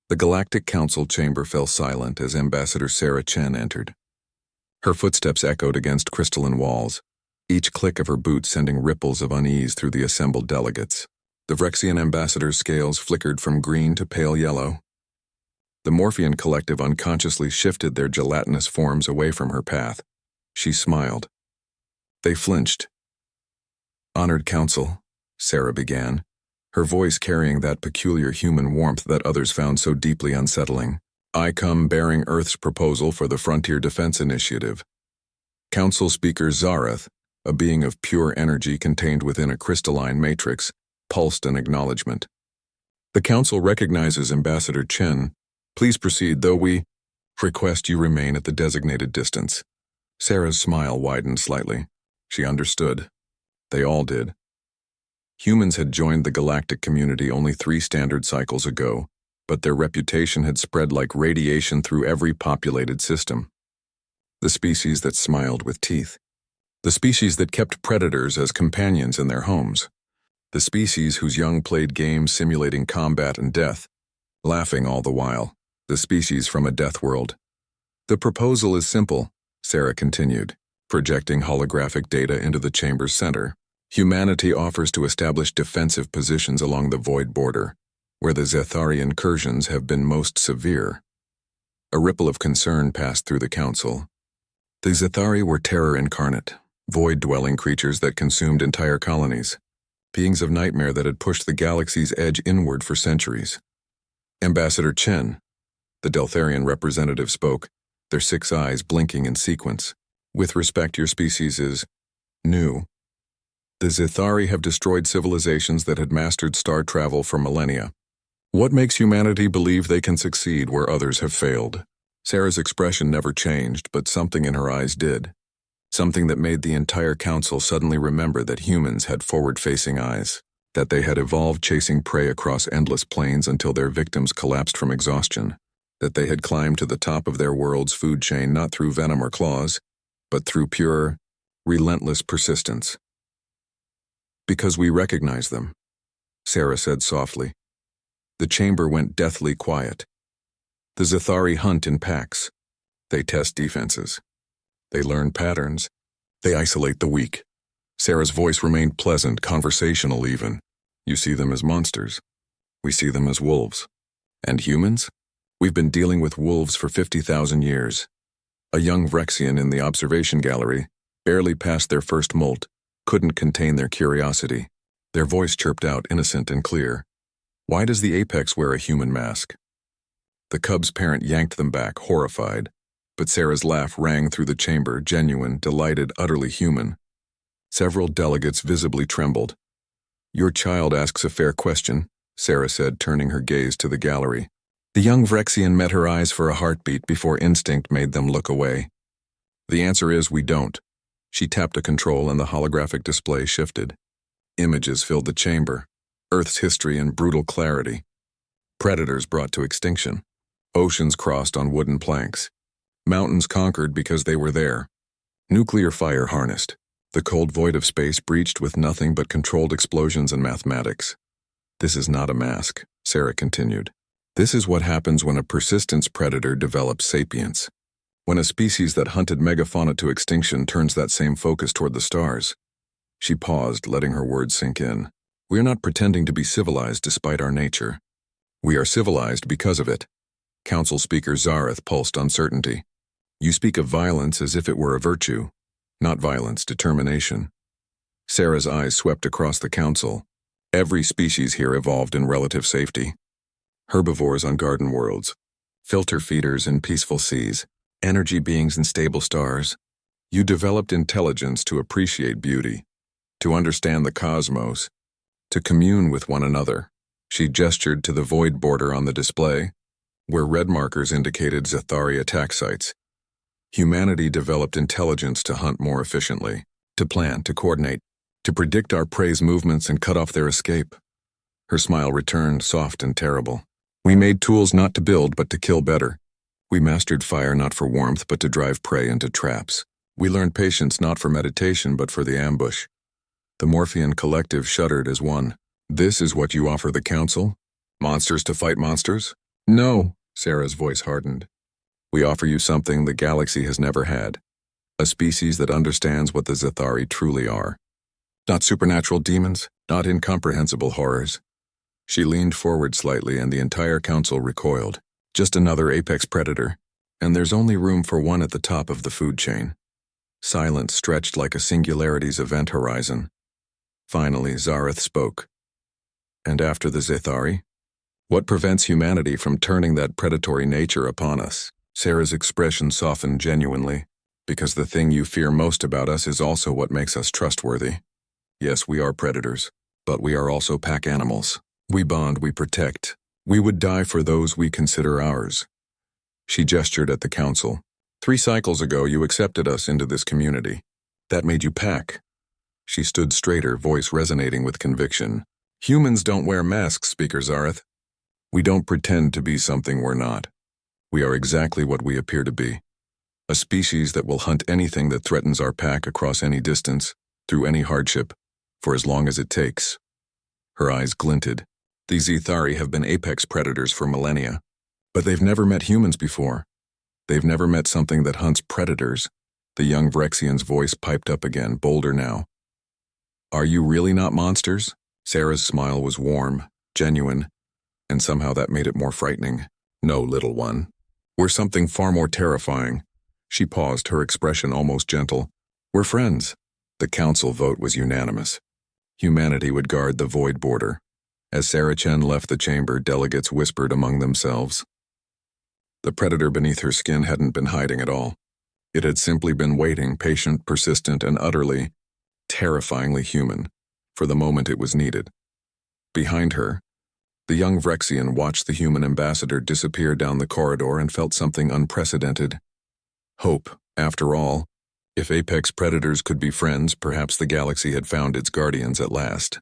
The Galactic Council chamber fell silent as Ambassador Sarah Chen entered. Her footsteps echoed against crystalline walls, each click of her boots sending ripples of unease through the assembled delegates. The Vrexian ambassador's scales flickered from green to pale yellow. The Morphean collective unconsciously shifted their gelatinous forms away from her path. She smiled. They flinched. "Honored Council," Sarah began, her voice carrying that peculiar human warmth that others found so deeply unsettling. "I come bearing Earth's proposal for the Frontier Defense Initiative." Council Speaker Zareth, a being of pure energy contained within a crystalline matrix, pulsed an acknowledgement. "The Council recognizes Ambassador Chen. Please proceed, though we request you remain at the designated distance." Sarah's smile widened slightly. She understood. They all did. Humans had joined the galactic community only 3 standard cycles ago, but their reputation had spread like radiation through every populated system. The species that smiled with teeth. The species that kept predators as companions in their homes. The species whose young played games simulating combat and death, laughing all the while. The species from a death world. "The proposal is simple," Sarah continued, projecting holographic data into the chamber's center. "Humanity offers to establish defensive positions along the void border, where the Zethari incursions have been most severe." A ripple of concern passed through the council. The Zethari were terror incarnate, void-dwelling creatures that consumed entire colonies, beings of nightmare that had pushed the galaxy's edge inward for centuries. "Ambassador Chen," the Deltharian representative spoke, their 6 eyes blinking in sequence. "With respect, your species is new. The Zethari have destroyed civilizations that had mastered star travel for millennia. What makes humanity believe they can succeed where others have failed?" Sarah's expression never changed, but something in her eyes did. Something that made the entire council suddenly remember that humans had forward-facing eyes, that they had evolved chasing prey across endless plains until their victims collapsed from exhaustion, that they had climbed to the top of their world's food chain not through venom or claws, but through pure, relentless persistence. "Because we recognize them," Sarah said softly. The chamber went deathly quiet. The Zethari hunt in packs. They test defenses. They learn patterns. They isolate the weak. Sarah's voice remained pleasant, conversational even. "You see them as monsters. We see them as wolves. And humans? We've been dealing with wolves for 50,000 years. A young Vrexian in the observation gallery, barely past their first molt, couldn't contain their curiosity. Their voice chirped out innocent and clear. Why does the apex wear a human mask? The cub's parent yanked them back, horrified, but Sarah's laugh rang through the chamber, genuine, delighted, utterly human. Several delegates visibly trembled. Your child asks a fair question, Sarah said, turning her gaze to the gallery. The young Vrexian met her eyes for a heartbeat before instinct made them look away. The answer is we don't. She tapped a control and the holographic display shifted. Images filled the chamber, Earth's history in brutal clarity. Predators brought to extinction. Oceans crossed on wooden planks. Mountains conquered because they were there. Nuclear fire harnessed. The cold void of space breached with nothing but controlled explosions and mathematics. This is not a mask, Sarah continued. This is what happens when a persistence predator develops sapience. When a species that hunted megafauna to extinction turns that same focus toward the stars. She paused, letting her words sink in. We are not pretending to be civilized despite our nature. We are civilized because of it. Council Speaker Zareth pulsed uncertainty. You speak of violence as if it were a virtue. Not violence, determination. Sarah's eyes swept across the council. Every species here evolved in relative safety. Herbivores on garden worlds. Filter feeders in peaceful seas. Energy beings in stable stars. You developed intelligence to appreciate beauty. To understand the cosmos. To commune with one another. She gestured to the void border on the display, where red markers indicated Zethari attack sites. Humanity developed intelligence to hunt more efficiently, to plan, to coordinate, to predict our prey's movements and cut off their escape. Her smile returned, soft and terrible. We made tools not to build, but to kill better. We mastered fire not for warmth, but to drive prey into traps. We learned patience not for meditation, but for the ambush. The Morphean collective shuddered as one. This is what you offer the council? Monsters to fight monsters? No, Sarah's voice hardened. We offer you something the galaxy has never had. A species that understands what the Zethari truly are. Not supernatural demons, not incomprehensible horrors. She leaned forward slightly and the entire council recoiled. Just another apex predator, and there's only room for one at the top of the food chain. Silence stretched like a singularity's event horizon. Finally, Zareth spoke. And after the Zethari? What prevents humanity from turning that predatory nature upon us? Sarah's expression softened genuinely, because the thing you fear most about us is also what makes us trustworthy. Yes, we are predators, but we are also pack animals. We bond, we protect. We would die for those we consider ours. She gestured at the council. 3 cycles ago, you accepted us into this community. That made you pack. She stood straighter, voice resonating with conviction. Humans don't wear masks, Speaker Zareth. We don't pretend to be something we're not. We are exactly what we appear to be. A species that will hunt anything that threatens our pack across any distance, through any hardship, for as long as it takes. Her eyes glinted. These Zethari have been apex predators for millennia, but they've never met humans before. They've never met something that hunts predators. The young Vrexian's voice piped up again, bolder now. Are you really not monsters? Sarah's smile was warm, genuine, and somehow that made it more frightening. No, little one. We're something far more terrifying. She paused, her expression almost gentle. We're friends. The council vote was unanimous. Humanity would guard the void border. As Sarah Chen left the chamber, delegates whispered among themselves. The predator beneath her skin hadn't been hiding at all. It had simply been waiting, patient, persistent, and utterly, terrifyingly human, for the moment it was needed. Behind her, the young Vrexian watched the human ambassador disappear down the corridor and felt something unprecedented. Hope, after all. If apex predators could be friends, perhaps the galaxy had found its guardians at last.